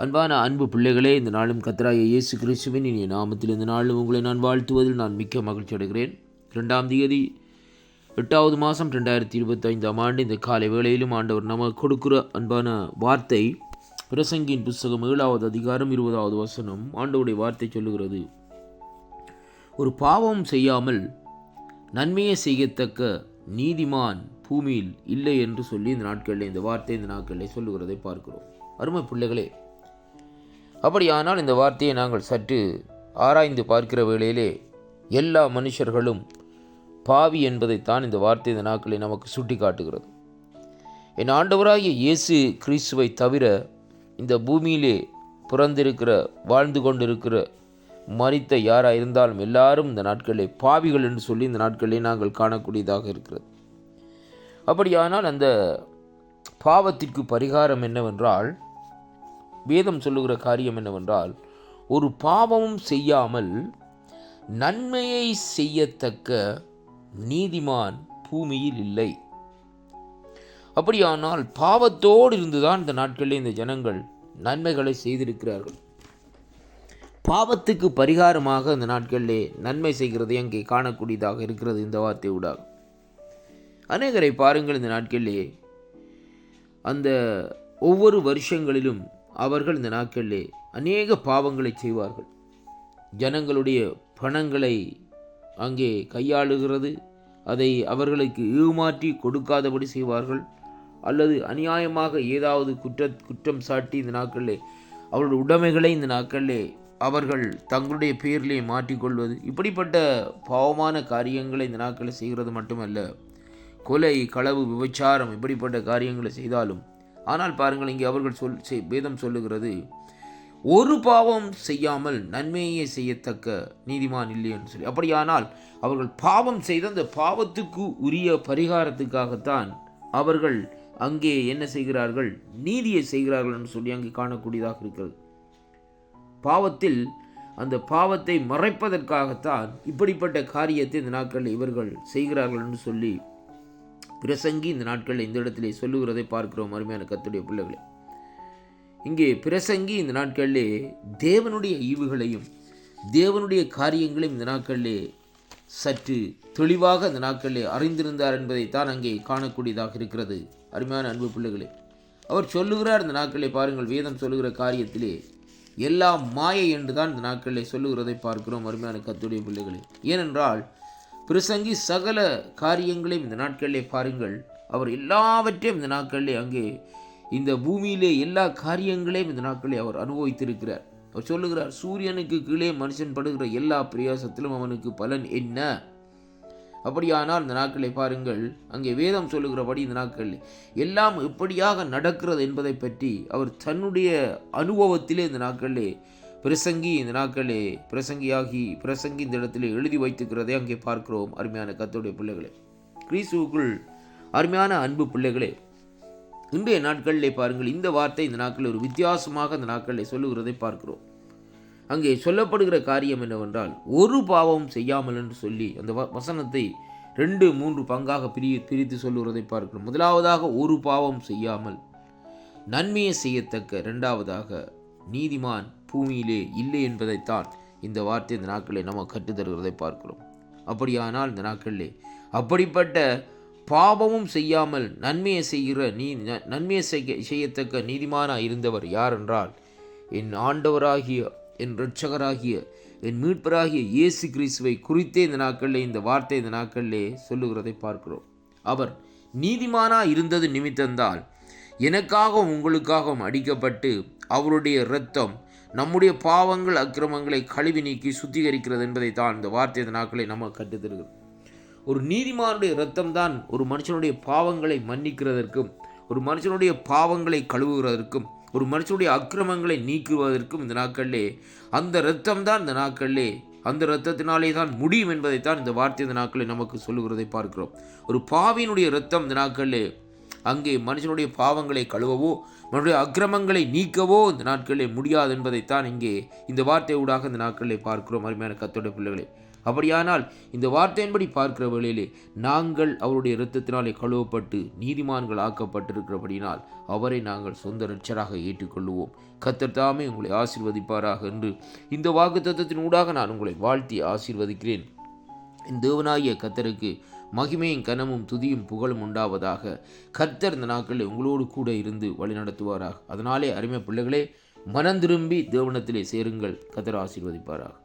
அன்பான அன்பு பிள்ளைகளே, இந்த நாளும் கர்த்தராகிய இயேசு கிறிஸ்துவின் இனிய நாமத்தில் இந்த நாளும் உங்களை நான் வாழ்த்துவதில் நான் மிக்க மகிழ்ச்சி அடைகிறேன். 2ஆம் தேதி 8வது மாதம் 2025ஆம் ஆண்டு இந்த காலை வேளையிலும் ஆண்டவர் நமக்கு கொடுக்கிற அன்பான வார்த்தை பிரசங்கியின் புஸ்தகம் 7வது அதிகாரம் 20வது வசனம். ஆண்டவருடைய வார்த்தை சொல்லுகிறது, ஒரு பாவம் செய்யாமல் நன்மையை செய்யத்தக்க நீதிமான் பூமியில் இல்லை என்று சொல்லி இந்த நாட்களில் இந்த வார்த்தை இந்த நாட்களில் சொல்லுகிறதை பார்க்கிறோம். அருமை பிள்ளைகளே, அப்படியானால் இந்த வார்த்தையை நாங்கள் சற்று ஆராய்ந்து பார்க்கிற வேளையிலே எல்லா மனுஷர்களும் பாவி என்பதைத்தான் இந்த வார்த்தை இந்த நாட்களில் நமக்கு சுட்டி காட்டுகிறது. என் ஆண்டவராகிய இயேசு கிறிஸ்துவை தவிர இந்த பூமியிலே பிறந்திருக்கிற வாழ்ந்து கொண்டிருக்கிற மரித்த யாராக இருந்தாலும் எல்லாரும் இந்த நாட்களிலே பாவிகள் என்று சொல்லி இந்த நாட்களிலே நாங்கள் காணக்கூடியதாக இருக்கிறது. அப்படியானால் அந்த பாவத்திற்கு பரிகாரம் என்னவென்றால், வேதம் சொல்லுகிற காரியம் என்னவென்றால், ஒரு பாவமும் செய்யாமல் நன்மையை செய்யத்தக்க நீதிமான் பூமியில் இல்லை. அப்படியானால் பாவத்தோடு இருந்துதான் இந்த நாட்களில் இந்த ஜனங்கள் நன்மைகளை செய்திருக்கிறார்கள். பாவத்துக்கு பரிகாரமாக இந்த நாட்களிலே நன்மை செய்கிறதை அங்கே காணக்கூடியதாக இருக்கிறது. இந்த வார்த்தை ஊடாக அநேகரை பாருங்கள், இந்த நாட்களிலே அந்த ஒவ்வொரு வருஷங்களிலும் அவர்கள் இந்த நாட்களிலே அநேக பாவங்களை செய்வார்கள். ஜனங்களுடைய பணங்களை அங்கே கையாளுகிறது, அதை அவர்களுக்கு ஏமாற்றி கொடுக்காதபடி செய்வார்கள், அல்லது அநியாயமாக ஏதாவது குற்றம் சாட்டி இந்த நாட்களிலே அவர்களுடைய உடைமைகளை இந்த நாட்களிலே அவர்கள் தங்களுடைய பெயரிலே மாற்றிக்கொள்வது, இப்படிப்பட்ட பாவமான காரியங்களை இந்த நாட்களில் செய்கிறது மட்டுமல்ல, கொலை, களவு, விபச்சாரம் இப்படிப்பட்ட காரியங்களை செய்தாலும். ஆனால் பாருங்கள், இங்கே அவர்கள் வேதம் சொல்லுகிறது, ஒரு பாவம் செய்யாமல் நன்மையை செய்யத்தக்க நீதிமான் இல்லை என்று சொல்லி. அப்படியானால் அவர்கள் பாவம் செய்த அந்த பாவத்துக்கு உரிய பரிகாரத்துக்காகத்தான் அவர்கள் அங்கே என்ன செய்கிறார்கள், நீதியை செய்கிறார்கள் என்று சொல்லி அங்கே காணக்கூடியதாக இருக்கிறது. பாவத்தில் அந்த பாவத்தை மறைப்பதற்காகத்தான் இப்படிப்பட்ட காரியத்தை இந்த நாட்களில் இவர்கள் செய்கிறார்கள் என்று சொல்லி பிரசங்கி இந்த நாட்களில் இந்த இடத்திலே சொல்லுகிறதை பார்க்கிறோம். அருமையான கர்த்தருடைய பிள்ளைகளே, இங்கே பிரசங்கி இந்த நாட்களிலே தேவனுடைய ஈவுகளையும் தேவனுடைய காரியங்களையும் இந்த நாட்களிலே சற்று தெளிவாக இந்த நாட்களிலே அறிந்திருந்தார் என்பதைத்தான் அங்கே காணக்கூடியதாக இருக்கிறது. அருமையான அன்பு பிள்ளைகளே, அவர் சொல்லுகிறார் இந்த நாட்களிலே பாருங்கள், வேதம் சொல்லுகிற காரியத்திலே எல்லாம் மாயை என்று தான் இந்த நாட்களிலே சொல்லுகிறதை பார்க்கிறோம். அருமையான கர்த்தருடைய பிள்ளைகளே, ஏனென்றால் பிரசங்கி சகல காரியங்களையும் இந்த நாட்களிலே பாருங்கள், அவர் எல்லாவற்றையும் இந்த நாட்களிலே அங்கே இந்த பூமியிலே எல்லா காரியங்களையும் இந்த நாட்களிலே அவர் அனுபவித்திருக்கிறார். அவர் சொல்லுகிறார், சூரியனுக்கு கீழே மனுஷன் படுகிற எல்லா பிரயாசத்திலும் அவனுக்கு பலன் என்ன. அப்படியானால் இந்த நாட்களை பாருங்கள், அங்கே வேதம் சொல்லுகிறபடி இந்த நாட்களில் எல்லாம் எப்படியாக நடக்கிறது என்பதை பற்றி அவர் தன்னுடைய அனுபவத்திலே இந்த நாட்களிலே பிரசங்கி இந்த நாட்களே பிரசங்கி இந்த இடத்திலே எழுதி வைத்துக்கிறதை அங்கே பார்க்கிறோம். அருமையான கர்த்தருடைய பிள்ளைகளே, கிறிஸ்துவுக்குள் அருமையான அன்பு பிள்ளைகளே, இன்றைய நாட்களிலே பாருங்கள், இந்த வார்த்தை இந்த நாட்களில் ஒரு வித்தியாசமாக இந்த நாட்களில் சொல்லுகிறதை பார்க்கிறோம். அங்கே சொல்லப்படுகிற காரியம் என்னவென்றால், ஒரு பாவம் செய்யாமல் என்று சொல்லி அந்த வசனத்தை 2-3 பங்காக பிரித்து சொல்லுகிறதை பார்க்கிறோம். முதலாவதாக ஒரு பாவம் செய்யாமல் நன்மையை செய்யத்தக்க, இரண்டாவதாக நீதிமான் பூமியிலே இல்லை என்பதைத்தான் இந்த வார்த்தை இந்த நாட்களில் நம்ம கற்றுத்தருகிறதை பார்க்கிறோம். அப்படியானால் இந்த நாட்களிலே அப்படிப்பட்ட பாவமும் செய்யாமல் நன்மையை செய்யத்தக்க நீதிமானாக இருந்தவர் யார் என்றால், என் ஆண்டவராகிய, என் இரட்சகராகிய, என் மீட்பராகிய இயேசு கிறிஸ்துவை குறித்தே இந்த நாட்களிலே இந்த வார்த்தை இந்த நாட்களிலே சொல்லுகிறதை பார்க்கிறோம். அவர் நீதிமானாக இருந்தது நிமித்தந்தால் எனக்காகவும் உங்களுக்காகவும் அடிக்கப்பட்டு அவருடைய இரத்தம் நம்முடைய பாவங்கள் அக்கிரமங்களை கழுவி நீக்கி சுத்திகரிக்கிறது என்பதை தான் இந்த வார்த்தை இந்த நாட்களை நம்ம கற்றுத்தருகிறது. ஒரு நீதிமானுடைய இரத்தம் தான் ஒரு மனுஷனுடைய பாவங்களை மன்னிக்கிறதற்கும், ஒரு மனுஷனுடைய பாவங்களை கழுவுவதற்கும், ஒரு மனுஷனுடைய அக்கிரமங்களை நீக்குவதற்கும் இந்த நாட்களிலே அந்த இரத்தம் தான் இந்த நாட்களிலே அந்த இரத்தத்தினாலே தான் முடியும் என்பதைத்தான் இந்த வார்த்தை இந்த நாட்களில் நமக்கு சொல்லுகிறதை பார்க்கிறோம். ஒரு பாவியினுடைய இரத்தம் இந்த நாட்களிலே அங்கே மனுஷனுடைய பாவங்களை கழுவவோ மனுடைய அக்கிரமங்களை நீக்கவோ இந்த நாட்களிலே முடியாது என்பதைத்தான் இங்கே இந்த வார்த்தை ஊடாக இந்த நாட்களிலே பார்க்கிறோம். அருமையான கர்த்தருடைய பிள்ளைகளே, அப்படியானால் இந்த வார்த்தையின்படி பார்க்கிற வேளையிலே நாங்கள் அவருடைய இரத்தத்தினாலே கழுவப்பட்டு நீதிமான்கள் ஆக்கப்பட்டிருக்கிறபடினால் அவரை நாங்கள் சொந்த இரட்சராக ஏற்றுக்கொள்வோம். கர்த்தர் தாமே உங்களை ஆசீர்வதிப்பாராக என்று இந்த வாக்குத்தத்தத்தின் ஊடாக நான் உங்களை வாழ்த்தி ஆசீர்வதிக்கிறேன். இந்த தேவனாகிய கர்த்தருக்கு மகிமையும் கனமும் துதியும் புகழும் உண்டாவதாக. கர்த்தர் இந்த நாட்களில் உங்களோடு கூட இருந்து வழி நடத்துவாராக. அதனாலே அருமை பிள்ளைகளே, மனம் திரும்பி தேவனத்திலே சேருங்கள். கர்த்தர் ஆசீர்வதிப்பாராக.